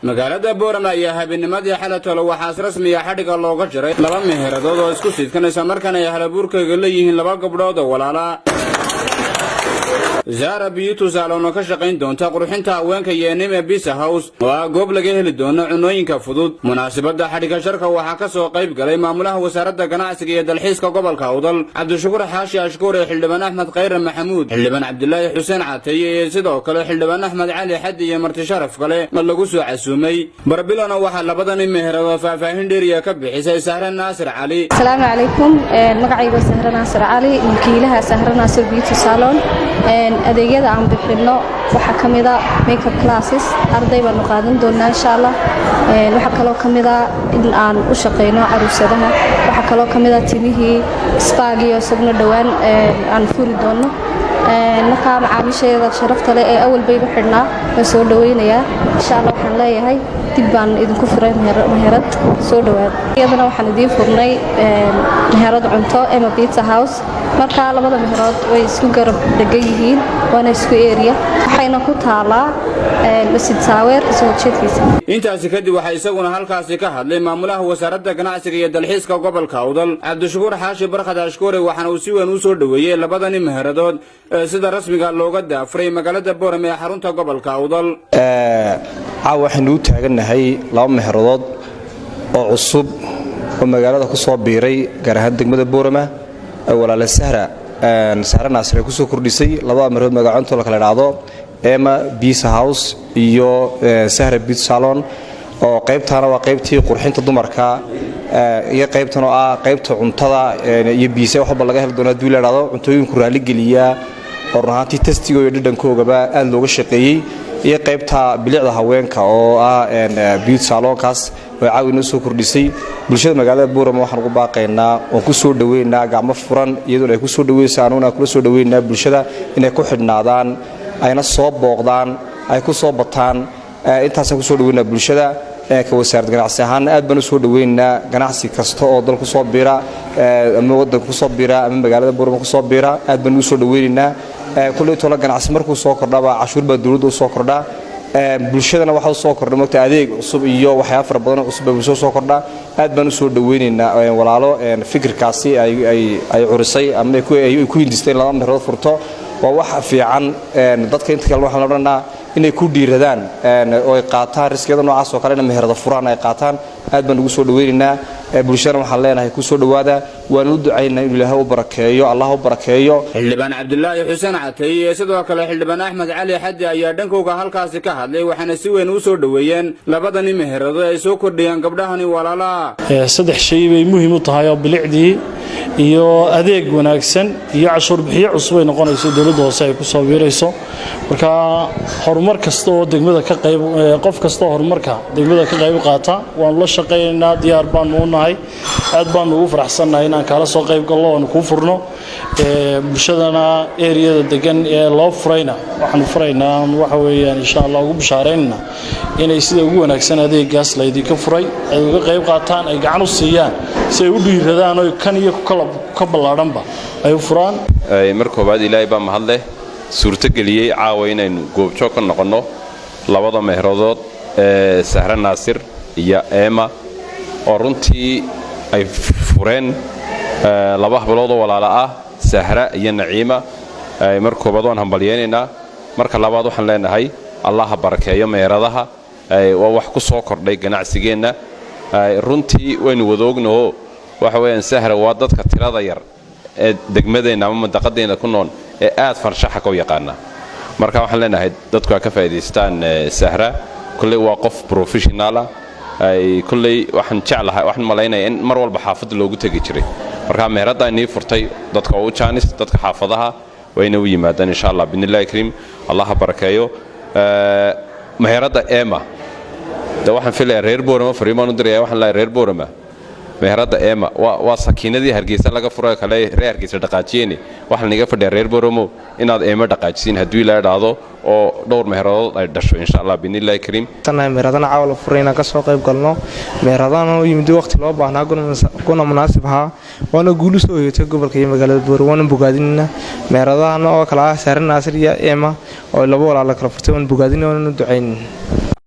magaalada Boorama ayaa habeennimadii xalatolo waxaas rasmi ah xadhiga looga jiray laba meheeradood oo isku sidkanaysa markana ay halabuurkayga leeyihiin laba gabdhood oo walaala Zara Biyutu Salon ka shaqayn doonta qurxinta haweenka iyo Nime Pizza House oo goob laga heli doono cunooyinka fudud munaasabada xadhiga sharka waxaa ka soo qayb galay maamulaha wasaaradda ganacsiga iyo dalxiiska gobolka Awdal Cabdishakuur Xaashi Ashkuure Xildhibaan Axmed Khayr Maxamuud Xildhibaan Cabdullaahi Xuseen Caataye iyo sidoo kale Xildhibaan Axmed Cali Xadi iyo marti sharaf kale lagu soo casuumay barbilana waxa labadan meherado faahfaahin dheeriya ka bixisay Sahra Naasir Cali Assalaamu calaykum magacaygu Sahra Naasir Cali wakiilaha Sahra Naasir Beauty Salon adeegyada aan bixino waxa kamida makeup classes arday baan qaadan doonaa insha Allah waxa kale oo kamida in aan u shaqeyno aruusadaha waxa kale oo kamida timihii spa-giyo sabna dhawaan aan furi doono marka macaamiisheeda sharafta leh ee awal bay u xidhnaa waan soo dhaweynaya insha Allah waxaan leeyahay dib baan idinku furay meherad soo dhawaad iyadana waxaan idin furnay meherad cunto Nime Pizza House marka labada meherad way isku garab dhagan yihiin waana isku area waxayna ku taalaa Masjid Saawer soo jeedkiisa intaasi kadib waxa isaguna halkaas ka hadlay maamulaha wasaaradda ganacsiga iyo dalxiiska gobolka Awdal Cabdishakuur Xaashi Barkad Ashkuure waxaana uu si weyn u soo dhaweeyay labadan meheradood sida rasmiga looga daafray magaalada Boorama ee xarunta gobolka Awdal waxaan u taaganahay laba meheradood oo cusub oo magaalada ku soo biiray gaar ahaan degmada Boorama walaal Sahra Naasir ku soo kordhisay laba meherood magacaantooda kala dhacdo Nime Pizza House iyo Sahra Beauty Salon oo qaybtaana waa qaybtii qurxinta dumarka iyo qaybtan oo ah qaybta cuntada iyo biisa waxba laga heli doono hadii la dhado cuntooyinku raali geliya oo runtii testiga iyo dhadhankoogaba aad looga shaqeeyay iyo qaybta bilicda haweenka oo ah beauty salonkaas oo caawin soo kordhisay bulshada magaalada Boorama waxaan ugu baaqaynaa oo ku soo dhaweynaa gacmo furan iyadoo ay ku soo dhaweysaan kula soo dhaweynaa bulshada inay ku xidhnaadaan ayna soo booqdaan ay ku soo bataan intaas ku soo dhaweynaa bulshada ka wasaaradda ganacsiga ahaan aad baan u soo dhaweynaa ganacsi kasta oo dalku soo biira ama wadanka ku soo biira ama magaalada Boorama ku soo biira aad baan u soo dhaweynaa kulli tola ganacsi markuu soo kordhaba cashuur baa dawladdu soo kordhaa bulshadana waxa soo kordhay marka adeeg cusub iyo waxyaabo fara badan cusub baa soo kordhaa aad baan u soo dhaweynaynaa walaalo fikirkaasi ay curisay ama ay ku hindisteen laba meherood furto waa wax fiican dadka inta kale waxa la odhanaa inay ku dhiiradaan oo ay qaataan riskiyada noocaas oo kale in meherada furaan ay qaataan aad baan ugu soo dhaweynaynaa bulshada waxaan leenahay ku soo dhawaada waan u ducaynaa in Ilaahay u barakeeyo Allah u barakeeyo Xildhibaan Cabdullaahi Xuseen Caataye sidoo kale Xildhibaan Axmed Cali Xadi ayaa dhankooda halkaas ka hadlay waxaana si weyn u soo dhaweeyeen labadan meherado ay soo kordhiyaan gabdhahani walaala saddex shay bay muhiim u tahay oo bilicdii iyo adeeg wanaagsan iyo cashuur bixiye cusub ay noqonayso dawladda hoose ay ku soo biirayso marka horumar kasta oo degmada ka qayb qof kasta oo horumarka degmada ka qayb qaata waan la shaqeynaa diyaar baan u nahay aad baan ugu faraxsanahay inaan kala soo qayb galno oo ku furno bulshadana area degan ee loo furayna waxaan furaynaa waxa weeyaan insha Allah ugu bishaareynaa inay sida ugu wanaagsan adeegaas la idinka furay ay uga qayb qaataan ay gacan u siiyaan si ay u dhiiradaan oo kan iyo ka balaaranba ay u furaan markoobaad Ilaahay baa mahad leh suurta galiyay caawa inaynu goobjoog ka noqono labada meherood Sahra Naasir iyo Nime oo runtii ay fureen laba hablood oo walaala ah Sahra iyo Naciima markoobaad waan hambalyeynaa marka labaad waxaan leenahay Allah barakeeyo meheradaha waa wax ku soo kordhay ganacsigeena runtii waynu wadaognahay waxa weeyaan Sahra waa dadka tirada yar ee degmadeena ama mandaqadeena ku nool ee aad farshaxa ka yaqaana marka waxaan leenahay dadku ka faa'iideystaan Sahra kulli waa qof professional ay kulli waxaan jeclahay waxaan maleynayaa in mar walba xaafad loogu tagi jiray marka meherada inay furtay dadka oo jaanis dadka xaafadaha wayna u yimaadaan insha Allah binillaahi kariim Allah barakeeyo meherada Nime waxaan filayaa reer Boorama fariimaan u diray waxaan la reer Boorama meherada Nime waa sakiinadii Hargeysa laga furay kale reer Hargeysa dhaqaajiyeen waxaan niga fadhiyaa reer Boorama inaad Nime dhaqaajisiin hadii la yiraahdo oo dhowr meherood ay dhasho insha Allah binillaahi kariim tanay meheradana caawil furayna ka soo qayb galno meheradana oo yimid waqti loo baahnaa kuna munaasib ha wana guul soo yeetay gobolka iyo magaalada Boorama wana bogaadinna meheradana oo kala ah Sahra Naasir iyo Nime oo laba walaal kala furtay wana bogaadinna wana ducayn